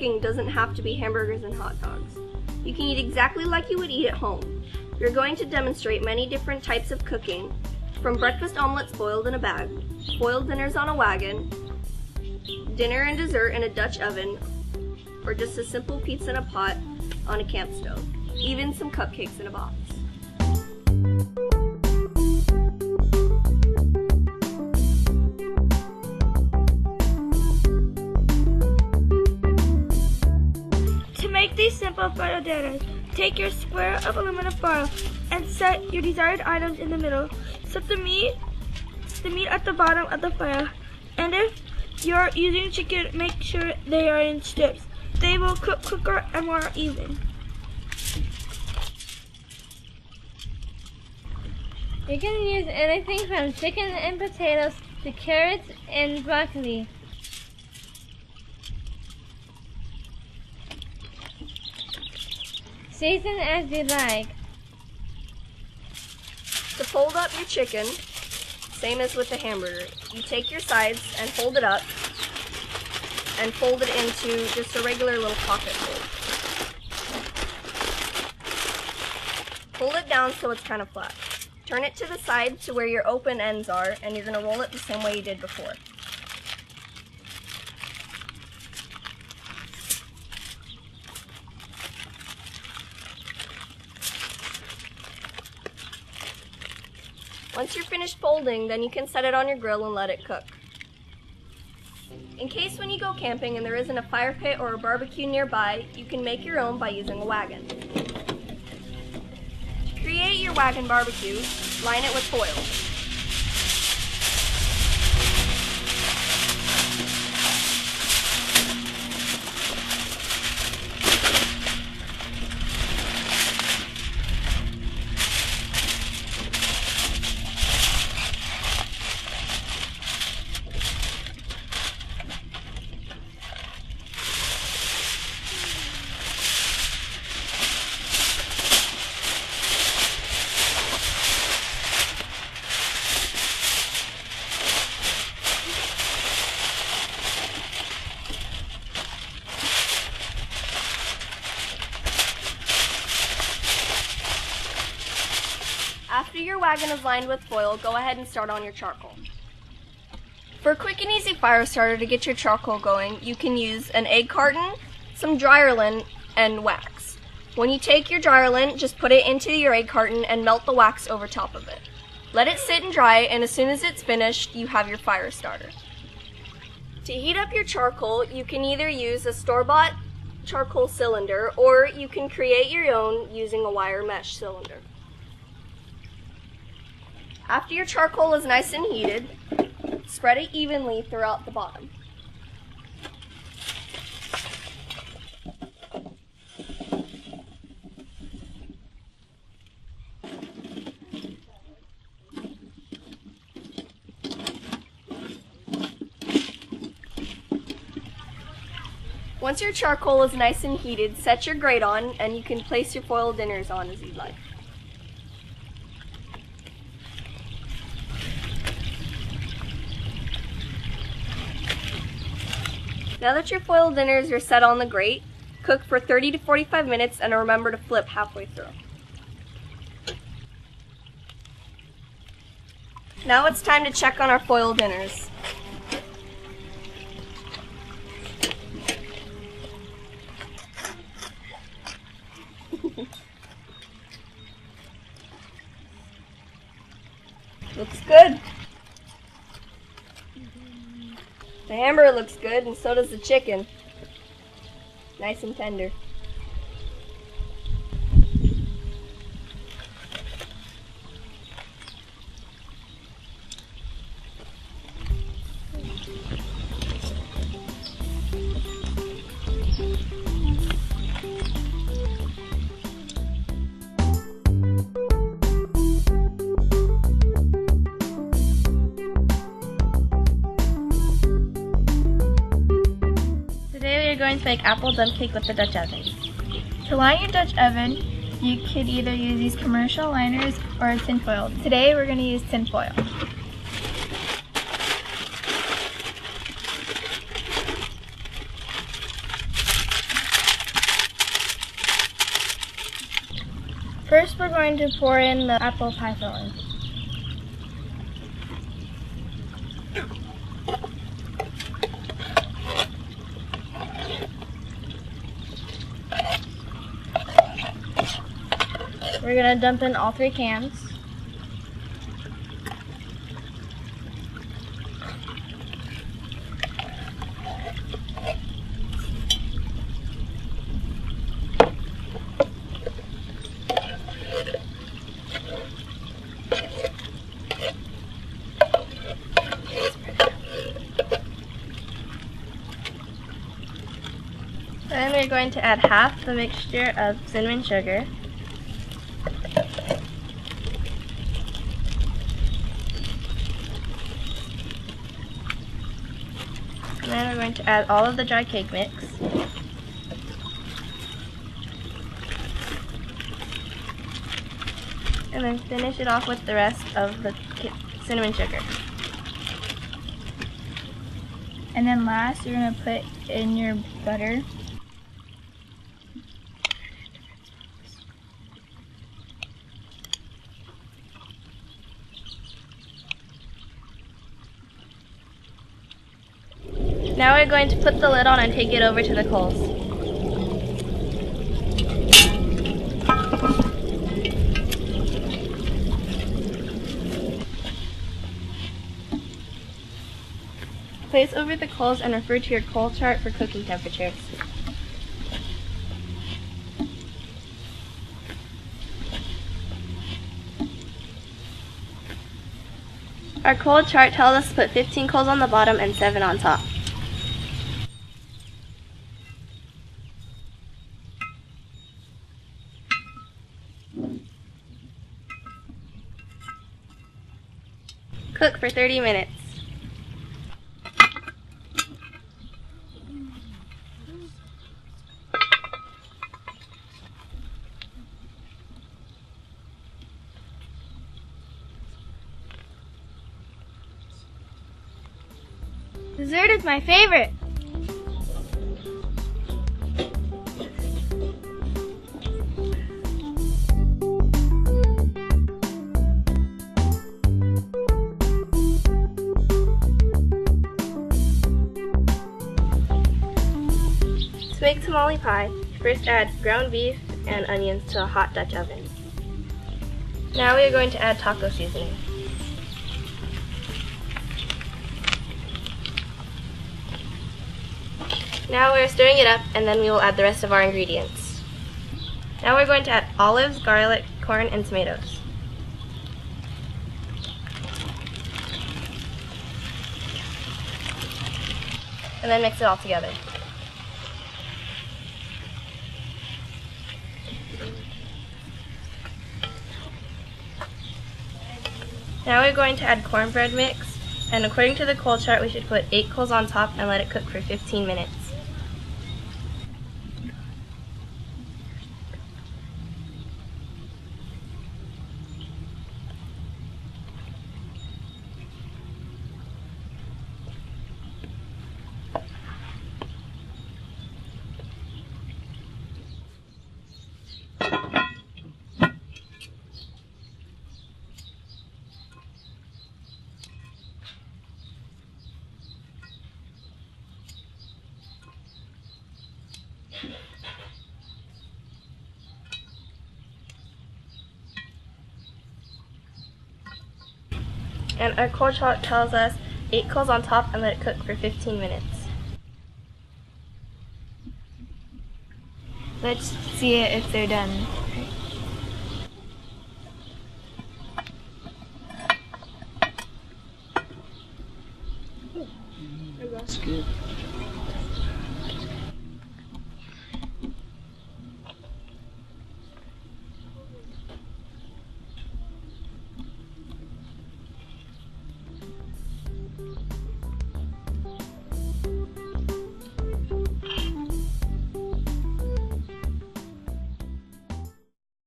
cooking doesn't have to be hamburgers and hot dogs. You can eat exactly like you would eat at home. We're going to demonstrate many different types of cooking, from breakfast omelets boiled in a bag, boiled dinners on a wagon, dinner and dessert in a Dutch oven, or just a simple pizza in a pot on a camp stove, even some cupcakes in a box. To make these simple photo dinners, take your square of aluminum foil and set your desired items in the middle. Set the meat at the bottom of the foil, and if you're using chicken, make sure they are in strips. They will cook quicker and more even. You can use anything from chicken and potatoes to carrots and broccoli. Season as you like. To fold up your chicken, same as with the hamburger, you take your sides and fold it up and fold it into just a regular little pocket fold. Fold it down so it's kind of flat. Turn it to the side to where your open ends are, and you're going to roll it the same way you did before. Once you're finished folding, then you can set it on your grill and let it cook. In case when you go camping and there isn't a fire pit or a barbecue nearby, you can make your own by using a wagon. To create your wagon barbecue, line it with foil. After your wagon is lined with foil, go ahead and start on your charcoal. For a quick and easy fire starter to get your charcoal going, you can use an egg carton, some dryer lint, and wax. When you take your dryer lint, just put it into your egg carton and melt the wax over top of it. Let it sit and dry, and as soon as it's finished, you have your fire starter. To heat up your charcoal, you can either use a store-bought charcoal cylinder, or you can create your own using a wire mesh cylinder. After your charcoal is nice and heated, spread it evenly throughout the bottom. Once your charcoal is nice and heated, set your grate on and you can place your foil dinners on as you'd like. Now that your foil dinners are set on the grate, cook for 30 to 45 minutes and remember to flip halfway through. Now it's time to check on our foil dinners. Looks good. The hamburger looks good, and so does the chicken. Nice and tender. Going to make apple dump cake with the Dutch oven. To line your Dutch oven, you could either use these commercial liners or tin foil. Today we're going to use tin foil. we're going to pour in the apple pie filling. We're going to dump in all 3 cans. Then we're going to add half the mixture of cinnamon sugar. And then we're going to add all of the dry cake mix. And then finish it off with the rest of the cinnamon sugar. And then last, you're going to put in your butter. Now we're going to put the lid on and take it over to the coals. Place over the coals and refer to your coal chart for cooking temperatures. Our coal chart tells us to put 15 coals on the bottom and 7 on top. Cook for 30 minutes. Dessert is my favorite. To make tamale pie, first add ground beef and onions to a hot Dutch oven. Now we are going to add taco seasoning. Now we're stirring it up, and then we will add the rest of our ingredients. Now we're going to add olives, garlic, corn, and tomatoes. And then mix it all together. Now we're going to add cornbread mix, and according to the coal chart, we should put 8 coals on top and let it cook for 15 minutes. And our coal chart tells us 8 coals on top and let it cook for 15 minutes. Let's see if they're done.